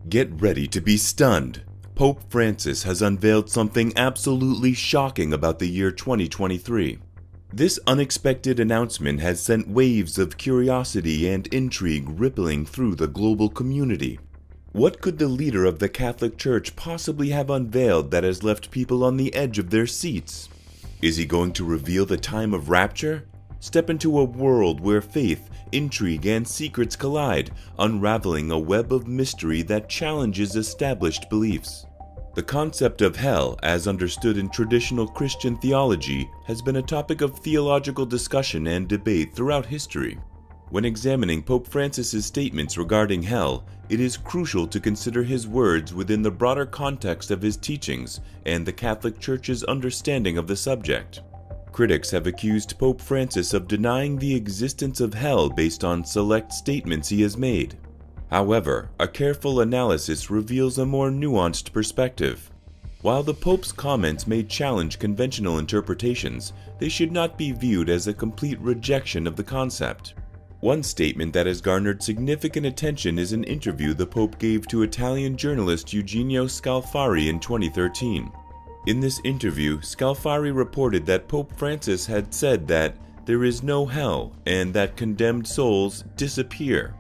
Get ready to be stunned. Pope Francis has unveiled something absolutely shocking about the year 2023. This unexpected announcement has sent waves of curiosity and intrigue rippling through the global community. What could the leader of the Catholic Church possibly have unveiled that has left people on the edge of their seats? Is he going to reveal the time of rapture? Step into a world where faith, intrigue, and secrets collide, unraveling a web of mystery that challenges established beliefs. The concept of hell, as understood in traditional Christian theology, has been a topic of theological discussion and debate throughout history. When examining Pope Francis's statements regarding hell, it is crucial to consider his words within the broader context of his teachings and the Catholic Church's understanding of the subject. Critics have accused Pope Francis of denying the existence of hell based on select statements he has made. However, a careful analysis reveals a more nuanced perspective. While the Pope's comments may challenge conventional interpretations, they should not be viewed as a complete rejection of the concept. One statement that has garnered significant attention is an interview the Pope gave to Italian journalist Eugenio Scalfari in 2013. In this interview, Scalfari reported that Pope Francis had said that there is no hell and that condemned souls disappear.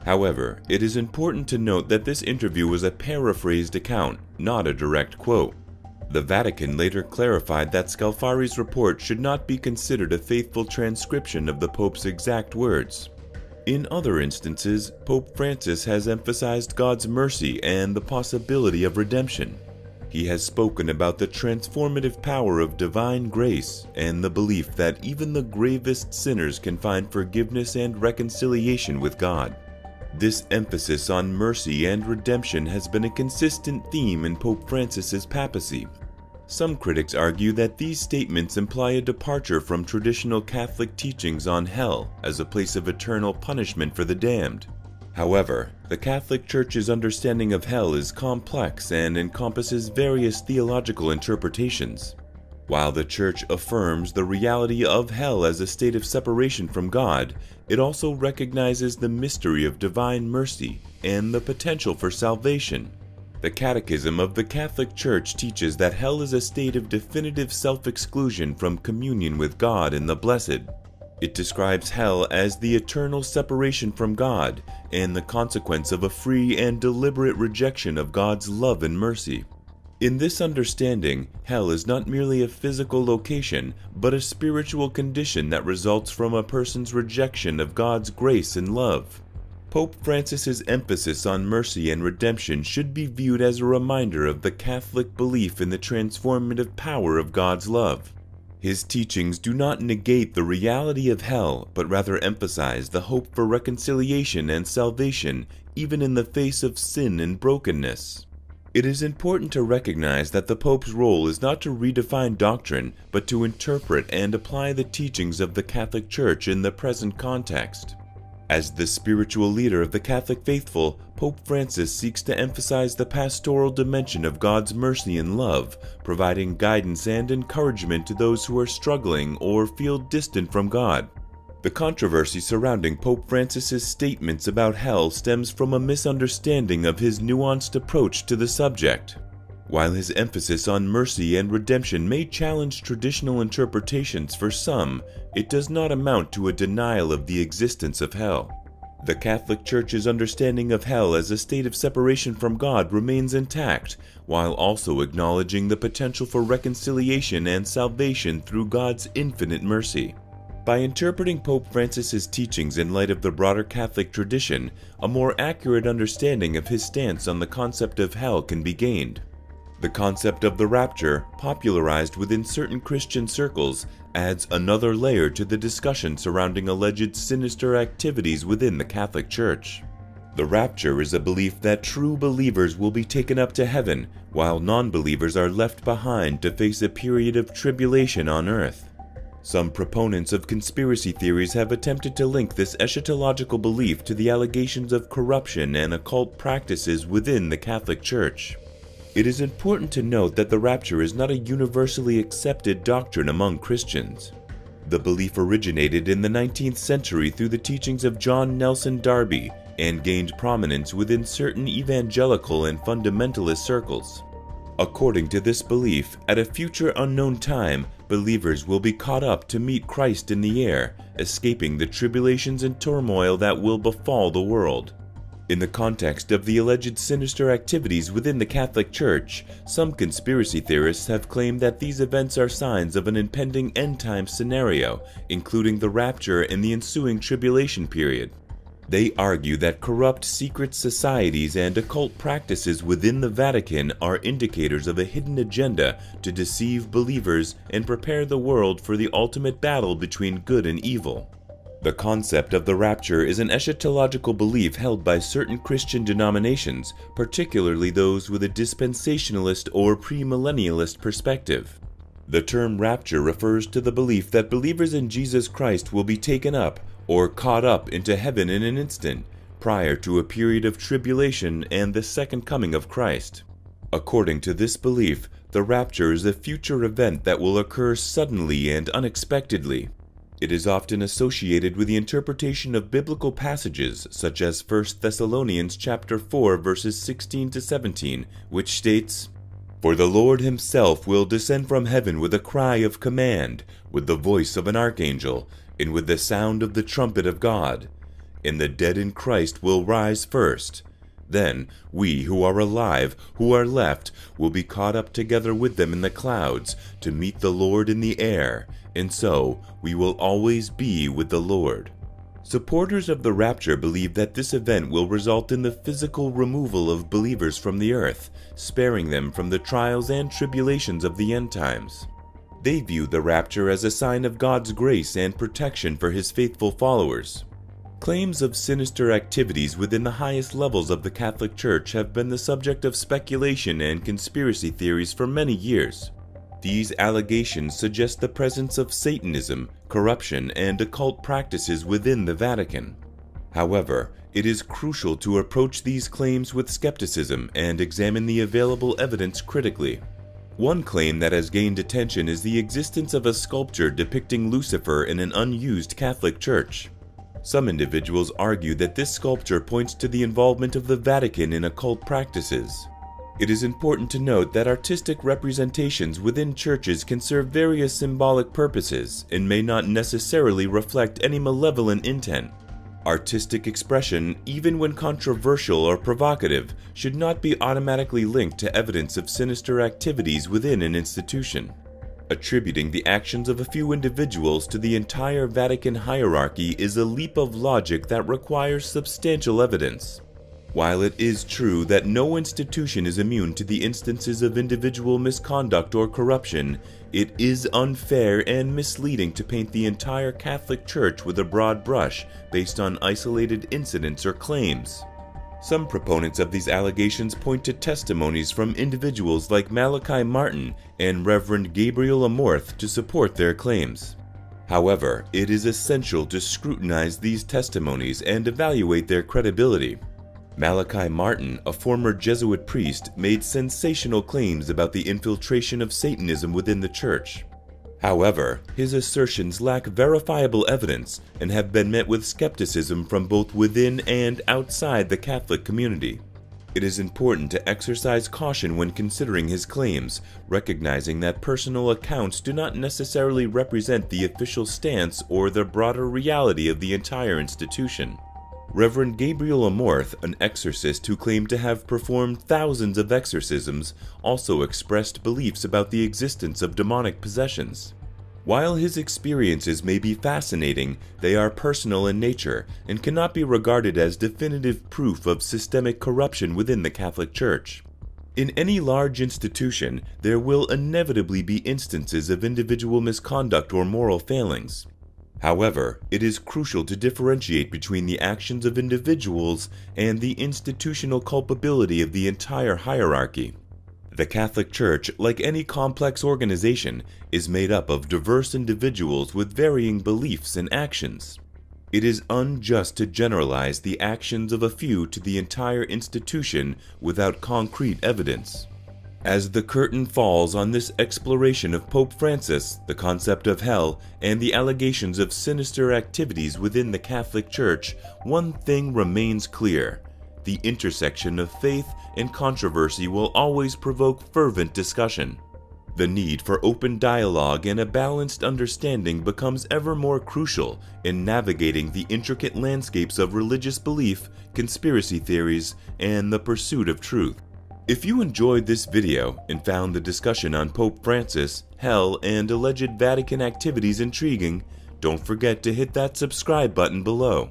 However, it is important to note that this interview was a paraphrased account, not a direct quote. The Vatican later clarified that Scalfari's report should not be considered a faithful transcription of the Pope's exact words. In other instances, Pope Francis has emphasized God's mercy and the possibility of redemption. He has spoken about the transformative power of divine grace and the belief that even the gravest sinners can find forgiveness and reconciliation with God. This emphasis on mercy and redemption has been a consistent theme in Pope Francis's papacy. Some critics argue that these statements imply a departure from traditional Catholic teachings on hell as a place of eternal punishment for the damned. However, the Catholic Church's understanding of hell is complex and encompasses various theological interpretations. While the Church affirms the reality of hell as a state of separation from God, it also recognizes the mystery of divine mercy and the potential for salvation. The Catechism of the Catholic Church teaches that hell is a state of definitive self-exclusion from communion with God and the Blessed. It describes hell as the eternal separation from God and the consequence of a free and deliberate rejection of God's love and mercy. In this understanding, hell is not merely a physical location, but a spiritual condition that results from a person's rejection of God's grace and love. Pope Francis's emphasis on mercy and redemption should be viewed as a reminder of the Catholic belief in the transformative power of God's love. His teachings do not negate the reality of hell, but rather emphasize the hope for reconciliation and salvation, even in the face of sin and brokenness. It is important to recognize that the Pope's role is not to redefine doctrine, but to interpret and apply the teachings of the Catholic Church in the present context. As the spiritual leader of the Catholic faithful, Pope Francis seeks to emphasize the pastoral dimension of God's mercy and love, providing guidance and encouragement to those who are struggling or feel distant from God. The controversy surrounding Pope Francis's statements about hell stems from a misunderstanding of his nuanced approach to the subject. While his emphasis on mercy and redemption may challenge traditional interpretations for some, it does not amount to a denial of the existence of hell. The Catholic Church's understanding of hell as a state of separation from God remains intact, while also acknowledging the potential for reconciliation and salvation through God's infinite mercy. By interpreting Pope Francis's teachings in light of the broader Catholic tradition, a more accurate understanding of his stance on the concept of hell can be gained. The concept of the rapture, popularized within certain Christian circles, adds another layer to the discussion surrounding alleged sinister activities within the Catholic Church. The rapture is a belief that true believers will be taken up to heaven, while non-believers are left behind to face a period of tribulation on earth. Some proponents of conspiracy theories have attempted to link this eschatological belief to the allegations of corruption and occult practices within the Catholic Church. It is important to note that the rapture is not a universally accepted doctrine among Christians. The belief originated in the 19th century through the teachings of John Nelson Darby, and gained prominence within certain evangelical and fundamentalist circles. According to this belief, at a future unknown time, believers will be caught up to meet Christ in the air, escaping the tribulations and turmoil that will befall the world. In the context of the alleged sinister activities within the Catholic Church, some conspiracy theorists have claimed that these events are signs of an impending end-time scenario, including the rapture and the ensuing tribulation period. They argue that corrupt secret societies and occult practices within the Vatican are indicators of a hidden agenda to deceive believers and prepare the world for the ultimate battle between good and evil. The concept of the rapture is an eschatological belief held by certain Christian denominations, particularly those with a dispensationalist or premillennialist perspective. The term rapture refers to the belief that believers in Jesus Christ will be taken up or caught up into heaven in an instant, prior to a period of tribulation and the second coming of Christ. According to this belief, the rapture is a future event that will occur suddenly and unexpectedly. It is often associated with the interpretation of biblical passages such as 1 Thessalonians chapter 4 verses 16 to 17, which states, "For the Lord himself will descend from heaven with a cry of command, with the voice of an archangel, and with the sound of the trumpet of God. And the dead in Christ will rise first. Then we who are alive, who are left, will be caught up together with them in the clouds to meet the Lord in the air, and so we will always be with the Lord." Supporters of the rapture believe that this event will result in the physical removal of believers from the earth, sparing them from the trials and tribulations of the end times. They view the rapture as a sign of God's grace and protection for his faithful followers. Claims of sinister activities within the highest levels of the Catholic Church have been the subject of speculation and conspiracy theories for many years. These allegations suggest the presence of Satanism, corruption, and occult practices within the Vatican. However, it is crucial to approach these claims with skepticism and examine the available evidence critically. One claim that has gained attention is the existence of a sculpture depicting Lucifer in an unused Catholic church. Some individuals argue that this sculpture points to the involvement of the Vatican in occult practices. It is important to note that artistic representations within churches can serve various symbolic purposes and may not necessarily reflect any malevolent intent. Artistic expression, even when controversial or provocative, should not be automatically linked to evidence of sinister activities within an institution. Attributing the actions of a few individuals to the entire Vatican hierarchy is a leap of logic that requires substantial evidence. While it is true that no institution is immune to the instances of individual misconduct or corruption, it is unfair and misleading to paint the entire Catholic Church with a broad brush based on isolated incidents or claims. Some proponents of these allegations point to testimonies from individuals like Malachi Martin and Reverend Gabriel Amorth to support their claims. However, it is essential to scrutinize these testimonies and evaluate their credibility. Malachi Martin, a former Jesuit priest, made sensational claims about the infiltration of Satanism within the church. However, his assertions lack verifiable evidence and have been met with skepticism from both within and outside the Catholic community. It is important to exercise caution when considering his claims, recognizing that personal accounts do not necessarily represent the official stance or the broader reality of the entire institution. Reverend Gabriel Amorth, an exorcist who claimed to have performed thousands of exorcisms, also expressed beliefs about the existence of demonic possessions. While his experiences may be fascinating, they are personal in nature and cannot be regarded as definitive proof of systemic corruption within the Catholic Church. In any large institution, there will inevitably be instances of individual misconduct or moral failings. However, it is crucial to differentiate between the actions of individuals and the institutional culpability of the entire hierarchy. The Catholic Church, like any complex organization, is made up of diverse individuals with varying beliefs and actions. It is unjust to generalize the actions of a few to the entire institution without concrete evidence. As the curtain falls on this exploration of Pope Francis, the concept of hell, and the allegations of sinister activities within the Catholic Church, one thing remains clear. The intersection of faith and controversy will always provoke fervent discussion. The need for open dialogue and a balanced understanding becomes ever more crucial in navigating the intricate landscapes of religious belief, conspiracy theories, and the pursuit of truth. If you enjoyed this video and found the discussion on Pope Francis, hell, and alleged Vatican activities intriguing, don't forget to hit that subscribe button below.